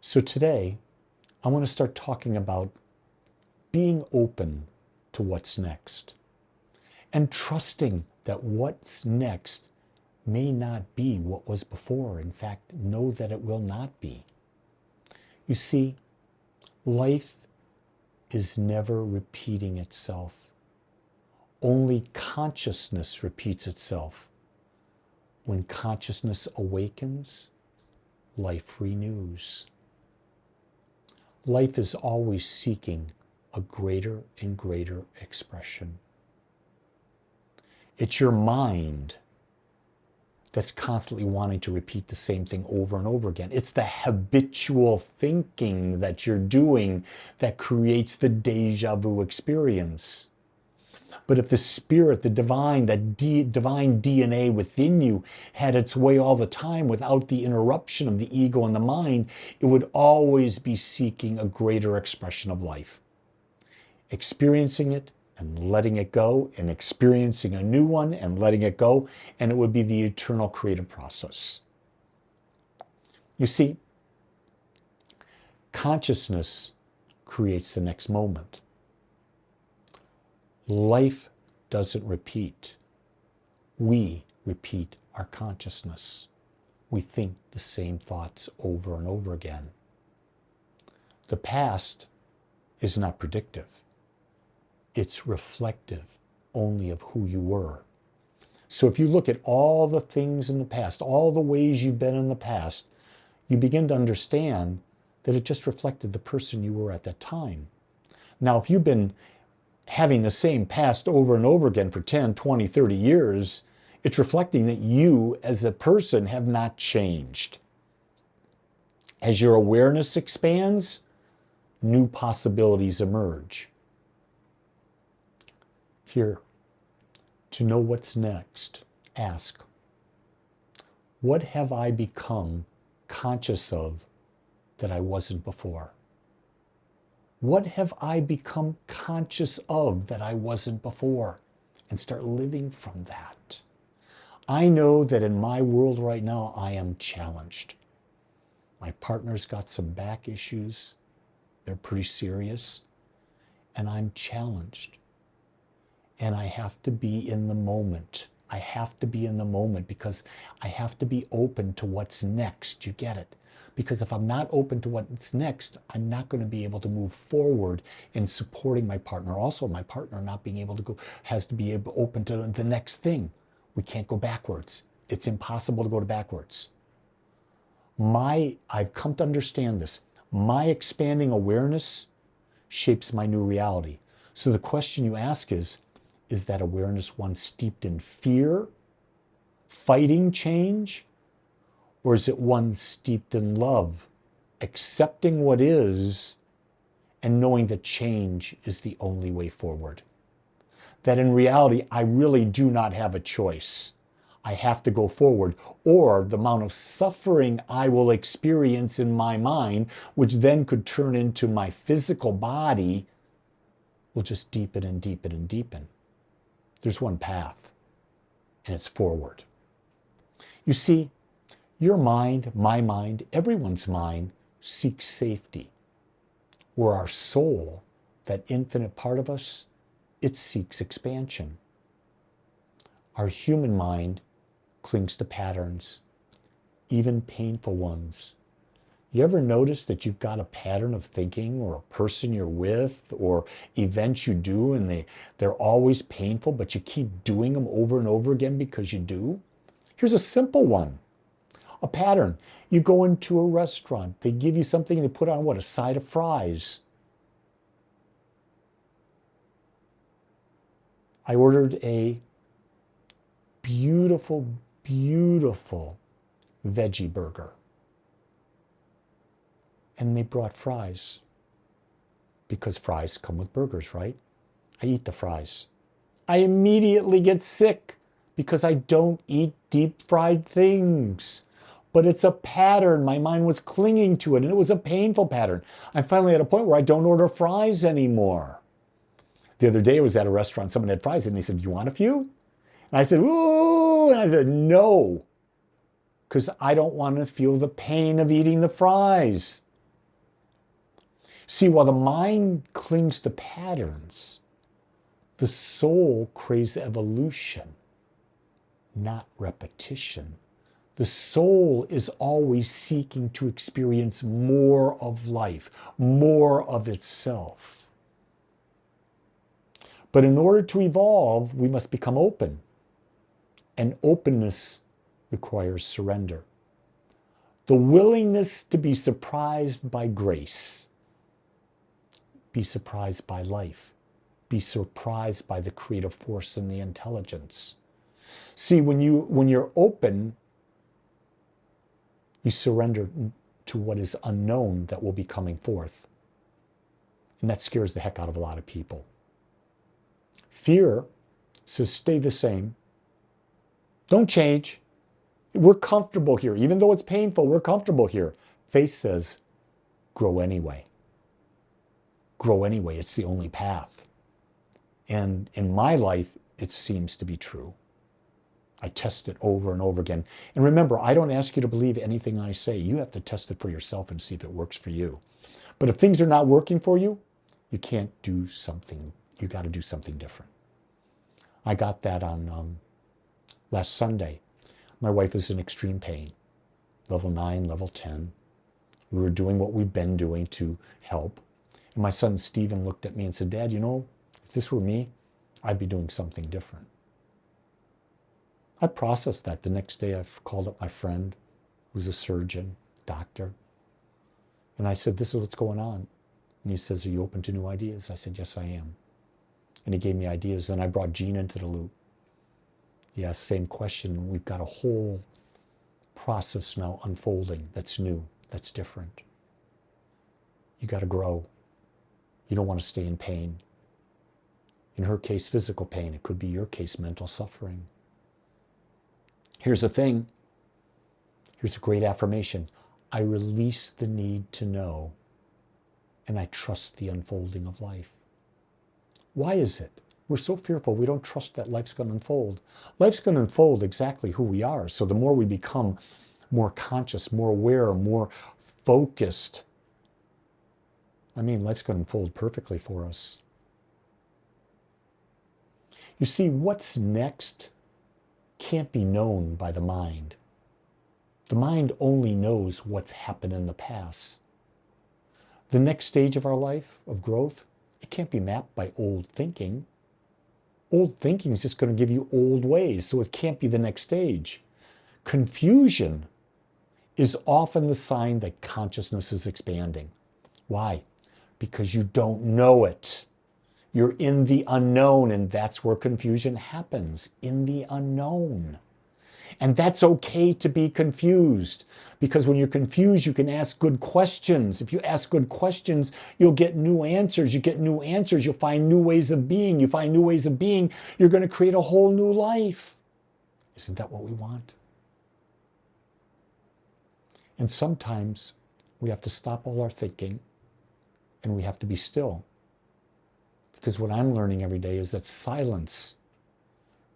So today, I want to start talking about being open to what's next and trusting that what's next may not be what was before. In fact, know that it will not be. You see, life is never repeating itself. Only consciousness repeats itself. When consciousness awakens, life renews. Life is always seeking a greater and greater expression. It's your mind that's constantly wanting to repeat the same thing over and over again. It's the habitual thinking that you're doing that creates the deja vu experience. But if the spirit, the divine, that divine DNA within you had its way all the time without the interruption of the ego and the mind, it would always be seeking a greater expression of life. Experiencing it and letting it go, and experiencing a new one and letting it go, and it would be the eternal creative process. You see, consciousness creates the next moment. Life doesn't repeat. We repeat our consciousness. We think the same thoughts over and over again. The past is not predictive. It's reflective only of who you were. So if you look at all the things in the past, all the ways you've been in the past, you begin to understand that it just reflected the person you were at that time. Now, if you've been having the same past over and over again for 10, 20, 30 years, it's reflecting that you as a person have not changed. As your awareness expands, new possibilities emerge. Here, to know what's next, ask, what have I become conscious of that I wasn't before? What have I become conscious of that I wasn't before? And start living from that. I know that in my world right now, I am challenged. My partner's got some back issues. They're pretty serious. And I'm challenged. And I have to be in the moment. I have to be in the moment because I have to be open to what's next. You get it? Because if I'm not open to what's next, I'm not going to be able to move forward in supporting my partner. Also, my partner not being able to go, has to be open to the next thing. We can't go backwards. It's impossible to go backwards. I've come to understand this. My expanding awareness shapes my new reality. So the question you ask is that awareness one steeped in fear, fighting change? Or is it one steeped in love, accepting what is and knowing that change is the only way forward? That in reality, I really do not have a choice. I have to go forward, or the amount of suffering I will experience in my mind, which then could turn into my physical body, will just deepen and deepen and deepen. There's one path, and it's forward. You see, your mind, my mind, everyone's mind seeks safety. Where our soul, that infinite part of us, it seeks expansion. Our human mind clings to patterns, even painful ones. You ever notice that you've got a pattern of thinking or a person you're with or events you do and they're always painful, but you keep doing them over and over again because you do? Here's a simple one. A pattern. You go into a restaurant, they give you something and they put on what? A side of fries. I ordered a beautiful, beautiful veggie burger. And they brought fries. Because fries come with burgers, right? I eat the fries. I immediately get sick because I don't eat deep fried things. But it's a pattern. My mind was clinging to it, and it was a painful pattern. I'm finally at a point where I don't order fries anymore. The other day I was at a restaurant, someone had fries, and they said, "You want a few?" And I said, "Ooh," and I said, "No," because I don't want to feel the pain of eating the fries. See, while the mind clings to patterns, the soul craves evolution, not repetition. The soul is always seeking to experience more of life, more of itself. But in order to evolve, we must become open. And openness requires surrender. The willingness to be surprised by grace, be surprised by life, be surprised by the creative force and the intelligence. See, when you're open, you surrender to what is unknown that will be coming forth. And that scares the heck out of a lot of people. Fear says, stay the same. Don't change. We're comfortable here. Even though it's painful, we're comfortable here. Faith says, grow anyway. Grow anyway. It's the only path. And in my life, it seems to be true. I test it over and over again. And remember, I don't ask you to believe anything I say. You have to test it for yourself and see if it works for you. But if things are not working for you, you can't do something. You got to do something different. I got that on last Sunday. My wife is in extreme pain, level 9, level 10. We were doing what we've been doing to help. And my son Stephen looked at me and said, Dad, you know, if this were me, I'd be doing something different. I processed that. The next day I called up my friend, who's a surgeon, doctor. And I said, this is what's going on. And he says, are you open to new ideas? I said, yes, I am. And he gave me ideas. Then I brought Gene into the loop. He asked the same question. We've got a whole process now unfolding that's new, that's different. You got to grow. You don't want to stay in pain. In her case, physical pain. It could be your case, mental suffering. Here's the thing. Here's a great affirmation. I release the need to know, and I trust the unfolding of life. Why is it? We're so fearful. We don't trust that life's going to unfold. Life's going to unfold exactly who we are. So the more we become more conscious, more aware, more focused, life's going to unfold perfectly for us. You see, what's next can't be known by the mind. The mind only knows what's happened in the past. The next stage of our life, of growth, it can't be mapped by old thinking. Old thinking is just going to give you old ways, so it can't be the next stage. Confusion is often the sign that consciousness is expanding. Why? Because you don't know it. You're in the unknown, and that's where confusion happens, in the unknown. And that's okay to be confused, because when you're confused, you can ask good questions. If you ask good questions, you'll get new answers. You get new answers, you'll find new ways of being. You find new ways of being, you're going to create a whole new life. Isn't that what we want? And sometimes we have to stop all our thinking, and we have to be still. Because what I'm learning every day is that silence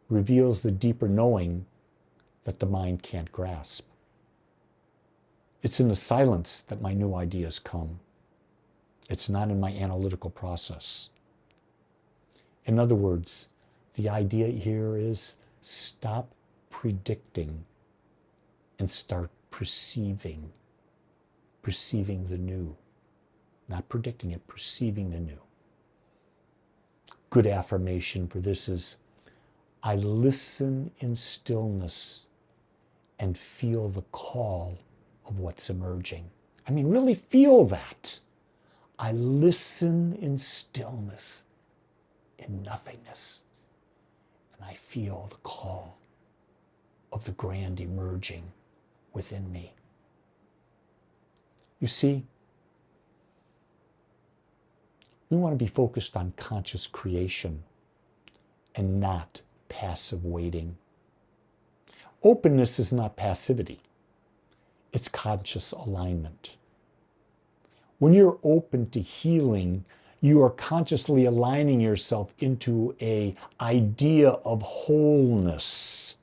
reveals the deeper knowing that the mind can't grasp. It's in the silence that my new ideas come. It's not in my analytical process. In other words, the idea here is stop predicting and start perceiving. Perceiving the new. Not predicting it, perceiving the new. Good affirmation for this is, I listen in stillness and feel the call of what's emerging. Really feel that. I listen in stillness, in nothingness, and I feel the call of the grand emerging within me. You see, we want to be focused on conscious creation and not passive waiting. Openness is not passivity. It's conscious alignment. When you're open to healing, you are consciously aligning yourself into an idea of wholeness.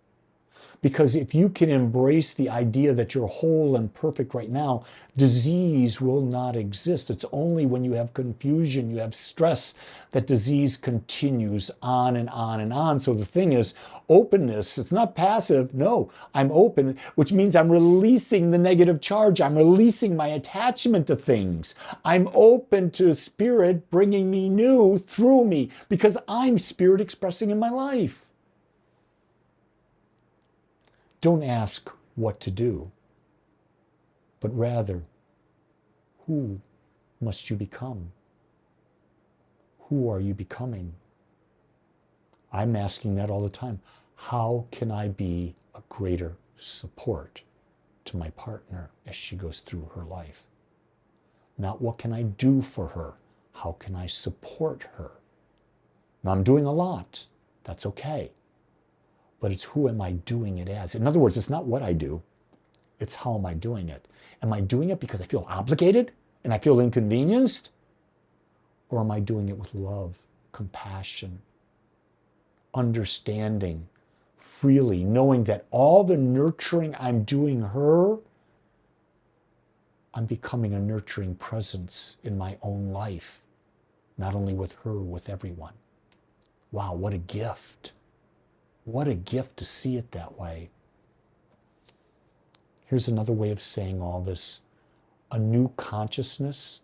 Because if you can embrace the idea that you're whole and perfect right now, disease will not exist. It's only when you have confusion, you have stress, that disease continues on and on and on. So the thing is, openness, it's not passive. No, I'm open, which means I'm releasing the negative charge. I'm releasing my attachment to things. I'm open to spirit bringing me new through me because I'm spirit expressing in my life. Don't ask what to do, but rather, who must you become? Who are you becoming? I'm asking that all the time. How can I be a greater support to my partner as she goes through her life? Not what can I do for her? How can I support her? Now, I'm doing a lot. That's okay. But it's who am I doing it as? In other words, it's not what I do. It's how am I doing it? Am I doing it because I feel obligated and I feel inconvenienced? Or am I doing it with love, compassion, understanding, freely, knowing that all the nurturing I'm doing her, I'm becoming a nurturing presence in my own life, not only with her, with everyone. Wow, what a gift. What a gift to see it that way. Here's another way of saying all this. A new consciousness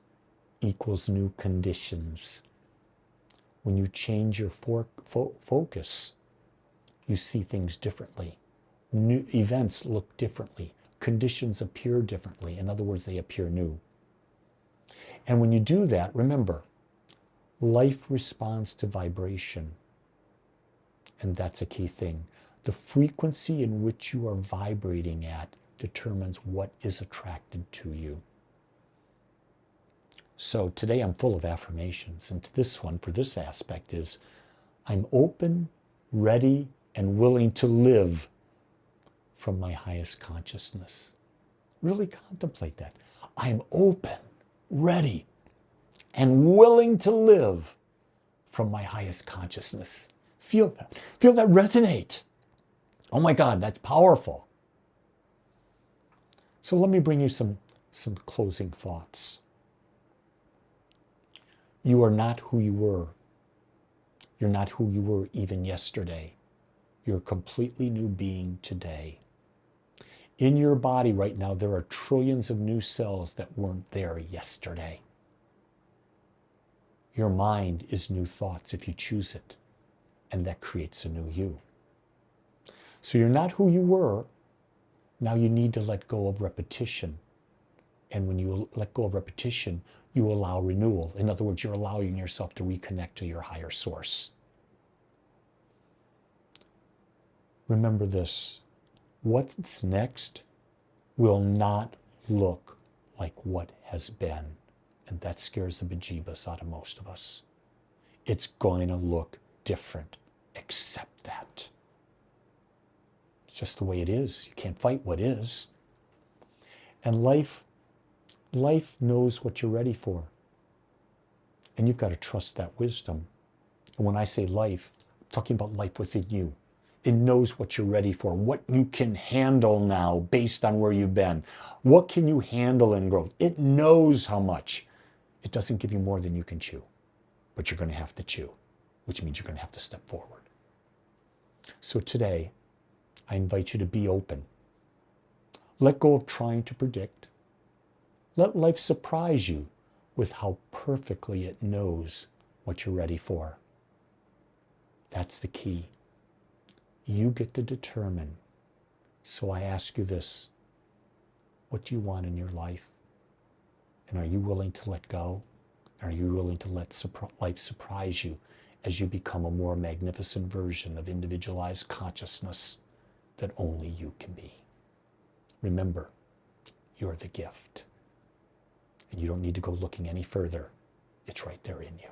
equals new conditions. When you change your focus, you see things differently. New events look differently. Conditions appear differently. In other words, they appear new. And when you do that, remember, life responds to vibration. And that's a key thing. The frequency in which you are vibrating at determines what is attracted to you. So today I'm full of affirmations. And this one, for this aspect, is I'm open, ready, and willing to live from my highest consciousness. Really contemplate that. I'm open, ready, and willing to live from my highest consciousness. Feel that. Feel that resonate. Oh my God, that's powerful. So let me bring you some closing thoughts. You are not who you were. You're not who you were even yesterday. You're a completely new being today. In your body right now, there are trillions of new cells that weren't there yesterday. Your mind is new thoughts if you choose it. And that creates a new you. So you're not who you were. Now you need to let go of repetition. And when you let go of repetition, you allow renewal. In other words, you're allowing yourself to reconnect to your higher source. Remember this. What's next will not look like what has been. And that scares the bejeebus out of most of us. It's going to look different. Accept that. It's just the way it is. You can't fight what is. And life knows what you're ready for. And you've got to trust that wisdom. And when I say life, I'm talking about life within you. It knows what you're ready for, what you can handle now based on where you've been. What can you handle in growth? It knows how much. It doesn't give you more than you can chew. But you're going to have to chew, which means you're going to have to step forward. So today, I invite you to be open. Let go of trying to predict. Let life surprise you with how perfectly it knows what you're ready for. That's the key. You get to determine. So I ask you this. What do you want in your life? And are you willing to let go? Are you willing to let life surprise you as you become a more magnificent version of individualized consciousness that only you can be? Remember, you're the gift. And you don't need to go looking any further. It's right there in you.